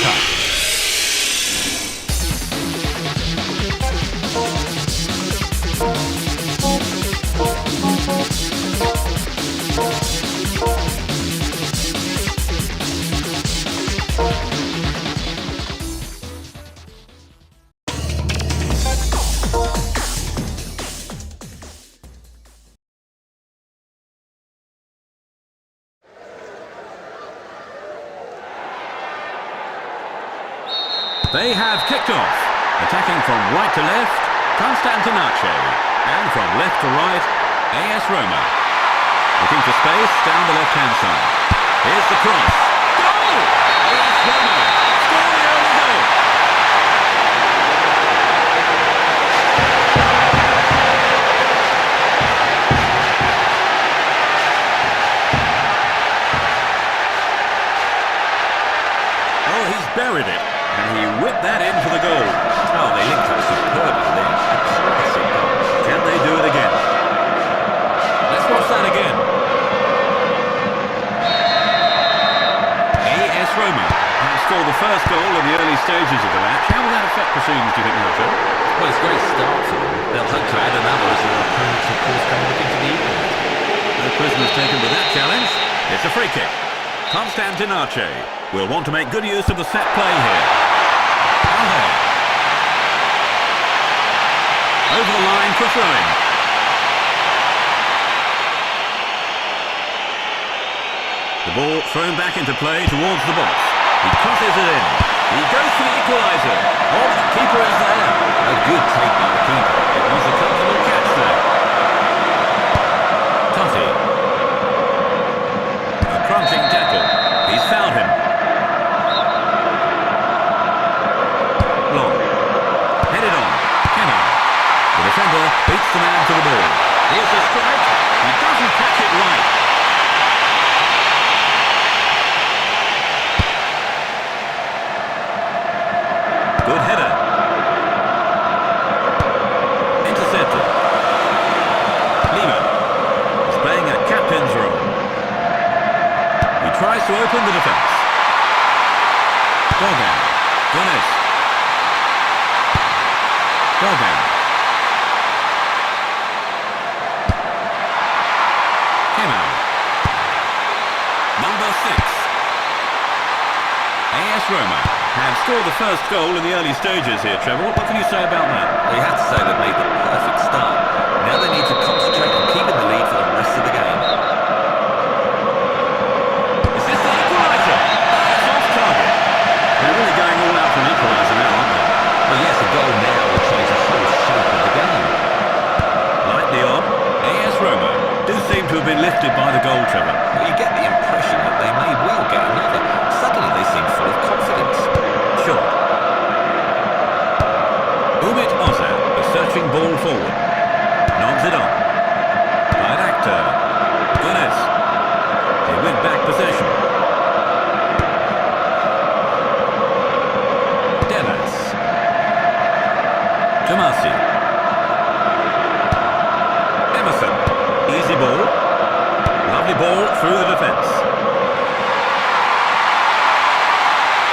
Touch. They have kicked off. Attacking from right to left, Constantinace. And from left to right, AS Roma. Looking for space down the left-hand side. Here's the cross. Goal! AS Roma score the early goal. Oh, he's buried it. And he whipped that in for the goal. Oh, they linked up superbly there. Absolutely superb. Can they do it again? Let's watch that again. AS Roma have scored the first goal in the early stages of the match. How will that affect proceedings, do you think, Milton? Well, it's a great start for them. They'll hope to add another as their opponents, of course, come looking to the evening. No prisoners taken with that challenge. It's a free kick. Constantinace will want to make good use of the set play here. Over the line for throwing. The ball thrown back into play towards the box. He crosses it in. He goes for the equaliser. Oh, the keeper is there. A good take by the keeper. It was a comfortable catch there. Totti. A crunching tackle. He's fouled him. Long. Headed on. Kanal. The defender beats the man to the ball. Here's the strike. He doesn't catch it right. Good header. Intercepted. Lima is playing a captain's role. He tries to open the defence. Dogan. Gunners. Dogan. Number 6. AS Roma have scored the first goal in the early stages here, Trevor. What can you say about that? They have to say they've made the perfect start. Now they need to concentrate on keeping the lead for the rest of the game. Is this the equaliser? It's off target. They're really going all out for an equaliser now, aren't they? Well, yes, a goal now will change the whole shape of the game. Lightly on, AS Roma do seem to have been lifted by the goal, Trevor. Well, you get the impression that they may well get another. Suddenly they seem full of confidence. Sure. Umit Ozan, the searching ball forward. Nods it on. Director. Gunners. They win back possession. Delas. Tomasi. Emerson. Easy ball. Lovely ball through the defence.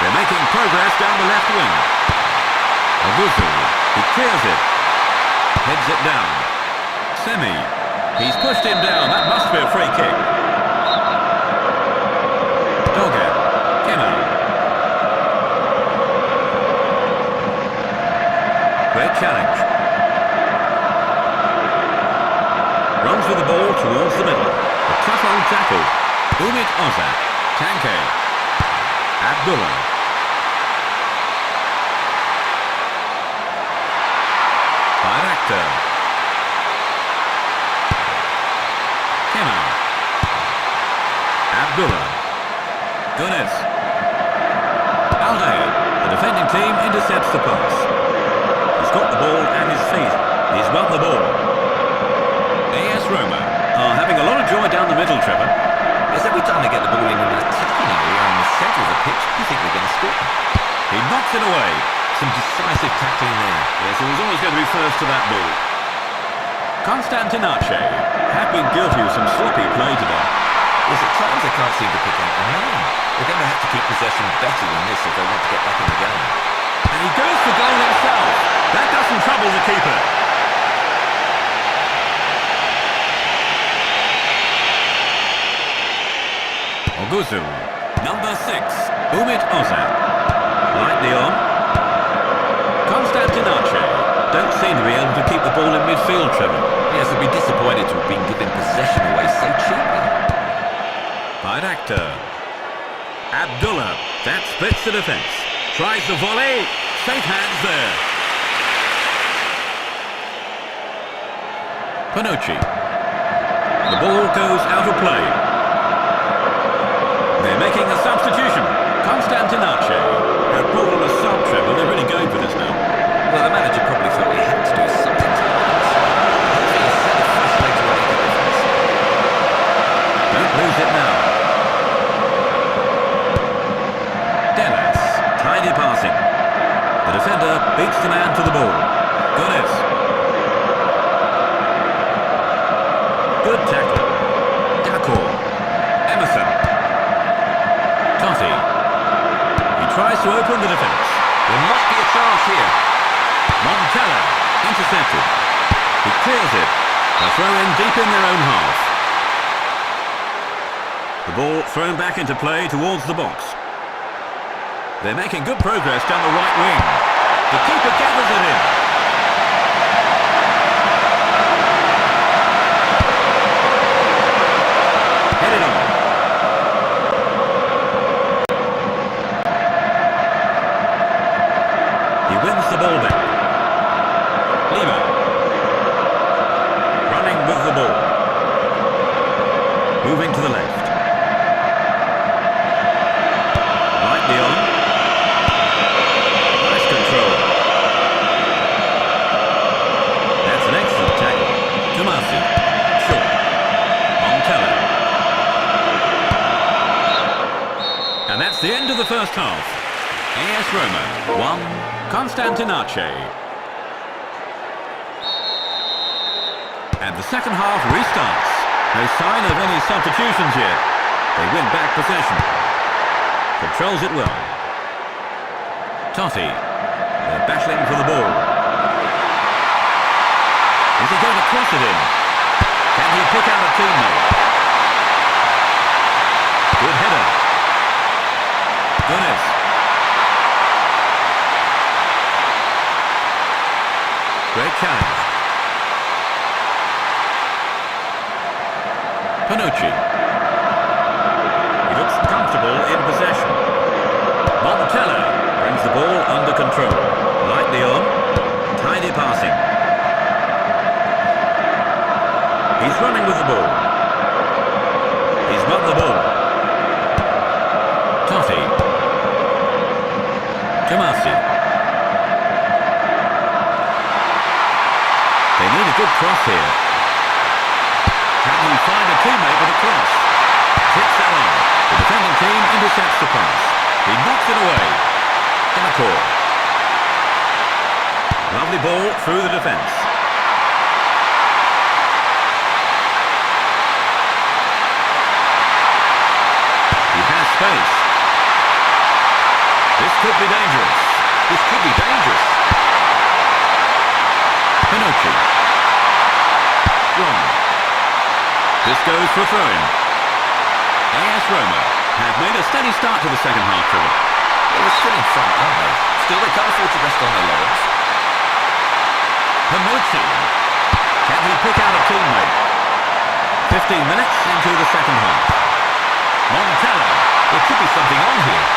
They're making progress down the left wing. Abuzu. He clears it. Heads it down. Semi. He's pushed him down. That must be a free kick. Dogan. Kenner. Great challenge. Runs with the ball towards the middle. A tough old tackle. Umit Ozan. Tanke. Abdullah. Director. Kenner. Abdullah. Gunners. Aldair. The defending team intercepts the pass. He's got the ball at his feet. He's won the ball. AS Roma are having a lot of joy down the middle, Trevor. Yes, every time they get the ball in an attacking area in the centre of the pitch, you think they're going to score. He knocks it away. Some decisive tackling there. Yes, he was always going to be first to that ball. Constantinace have been guilty of some sloppy play today. Yes, at times they can't seem to pick out the man. They're going to have to keep possession better than this if they want to get back in the game. And he goes for goal himself. That doesn't trouble the keeper. Oguzu. Number 6. Umit Ozan. Lightly on. Constantinace. Don't seem to be able to keep the ball in midfield, Trevor. Yes, I'd be disappointed to have been given possession away so cheaply. Bayraktar. Abdullah. That splits the defence. Tries the volley. Safe hands there. Panucci. The ball goes out of play. They're making a substitution. Constantinace. They've brought on a sub, Trevor. They're really going for this now. Well, the manager probably thought he had to do something to hopefully he sent a fresh leg to the defence. Don't lose it now. Dennis. Tidy passing. The defender beats the man to the ball. Goodness. Good tackle. Dakor. Emerson. Totti. He tries to open the defence. There must be a chance here. Montella. Intercepted. He clears it. A throw in deep in their own half. The ball thrown back into play towards the box. They're making good progress down the right wing. The keeper gathers it in. Headed on. He wins the ball back. Lima. Running with the ball. Moving to the left. Lightly on. Nice control. That's an excellent tackle. Tomasi. Short. Montella. And that's the end of the first half. AS Roma 1, Constantinace. And the second half restarts. No sign of any substitutions yet. They win back possession. Controls it well. Totti. They're battling for the ball. Is he going to cross it in? Can he pick out a teammate? Good header. Goodness. Great challenge. Panucci. He looks comfortable in possession. Montella brings the ball under control. Lightly on. Tidy passing. He's running with the ball. He's won the ball. Totti. Tomasi. They need a good cross here. Can he find a teammate with a cross? Hits that on. The defending team intercepts the pass. He knocks it away. Dakor. Lovely ball through the defence. He has space. This could be dangerous. This could be dangerous. Panucci. Wrong. This goes for a throw-in. AS Roma have made a steady start to the second half, Trevor. Well, they're still in front, aren't they? Still, they can't afford to rest on their laurels. Panucci. Can he pick out a teammate? 15 minutes into the second half. Montella. There could be something on here.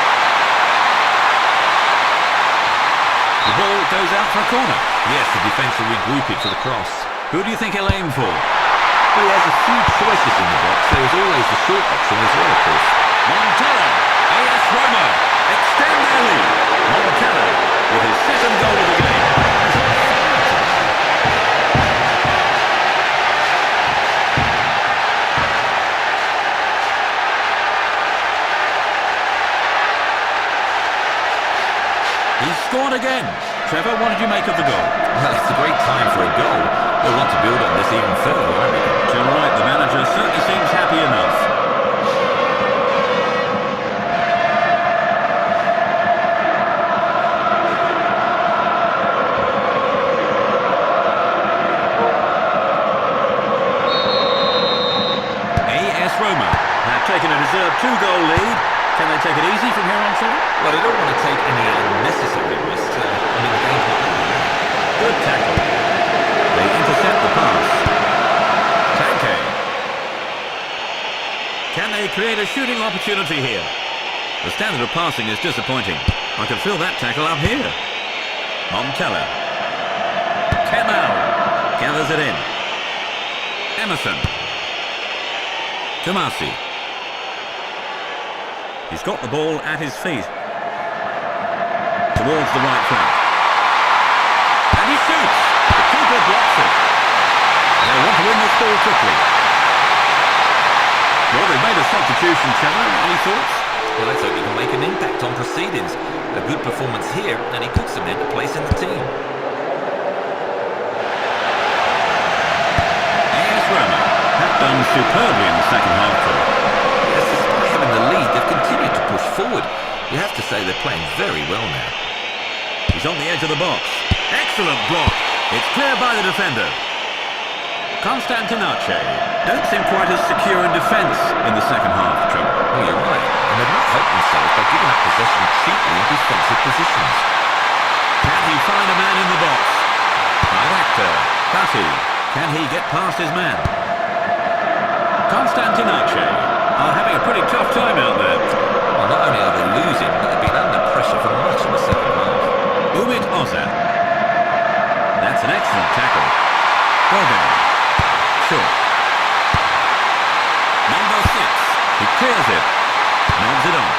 The ball goes out for a corner. Yes, the defence will regroup it for the cross. Who do you think he'll aim for? Well, he has a few choices in the box. There is always the short option as well, of course. Montella. AS Roma extend their lead. Montella with his second goal of the game. He's scored again. Trevor, what did you make of the goal? Well, it's a great time for a goal. They'll want to build on this even further, I reckon. You're right, the manager certainly seems happy enough. 2-goal lead. Can they take it easy from here on, Trevor? Well, they don't want to take any unnecessary risks. The game's not going to win. Good tackle. They intercept the pass. Tanke. Can they create a shooting opportunity here? The standard of passing is disappointing. I can feel that tackle up here. Montella. Kemal gathers it in. Emerson. Tomasi. He's got the ball at his feet. Towards the right flank. And he shoots. The keeper blocks it. They want to win this ball quickly. Well, they've made a substitution, Trevor. Any thoughts? Well, let's hope he can make an impact on proceedings. A good performance here, and he could cement a place in the team. AS Roma have done superbly in the second half. Yes, despite having the lead, they've continued to push forward. You have to say they're playing very well now. He's on the edge of the box. Excellent block. It's clear by the defender. Constantinace don't seem quite as secure in defence in the second half, Trevor. Well, you're right. And they've not helped themselves by giving up possession cheaply in defensive positions. Can he find a man in the box? Director. Patti. Can he get past his man? Constantinace are having a pretty tough time out there. Well, not only are they losing, but they've been under pressure for much of the second half. Umit Ozan. That's an excellent tackle. Dogan. Short. Number 6. He clears it. Nods it on.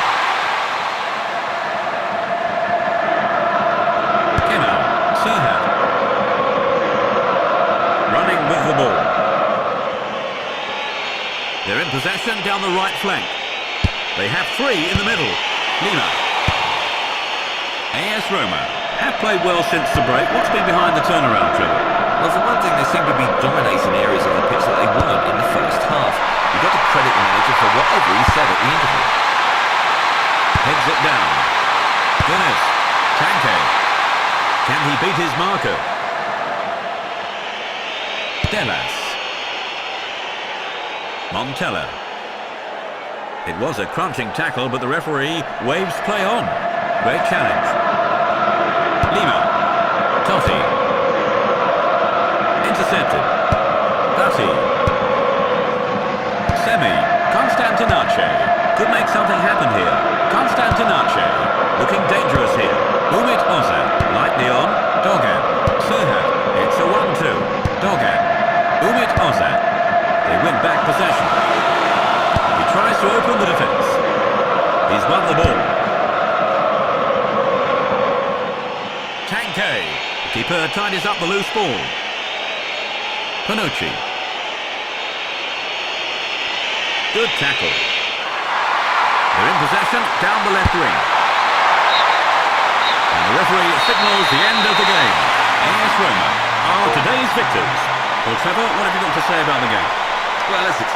Kemal. Serhat. Running with the ball. They're in possession down the right flank. They have 3 in the middle. Lima. AS Roma have played well since the break. What's been behind the turnaround, Trevor? Well, for one thing, they seem to be dominating areas of the pitch that they weren't in the first half. You've got to credit the manager for whatever he said at the interval. Heads it down. Dennis. Tanke. Can he beat his marker? Delas. Montella. It was a crunching tackle, but the referee waves play on. Great challenge. Lima. Totti. Intercepted. Patti. Semi. Constantinace. Could make something happen here. Constantinace. Looking dangerous here. Umit Ozan. Lightly on. Dogan. Serhat. It's a 1-2. Dogan. Umit Ozan. They win back possession. He tries to open the defence. He's won the ball. Tanke. The keeper tidies up the loose ball. Panucci. Good tackle. They're in possession down the left wing. And the referee signals the end of the game. AS Roma are today's victors. Well, Trevor, what have you got to say about the game? Well, as it's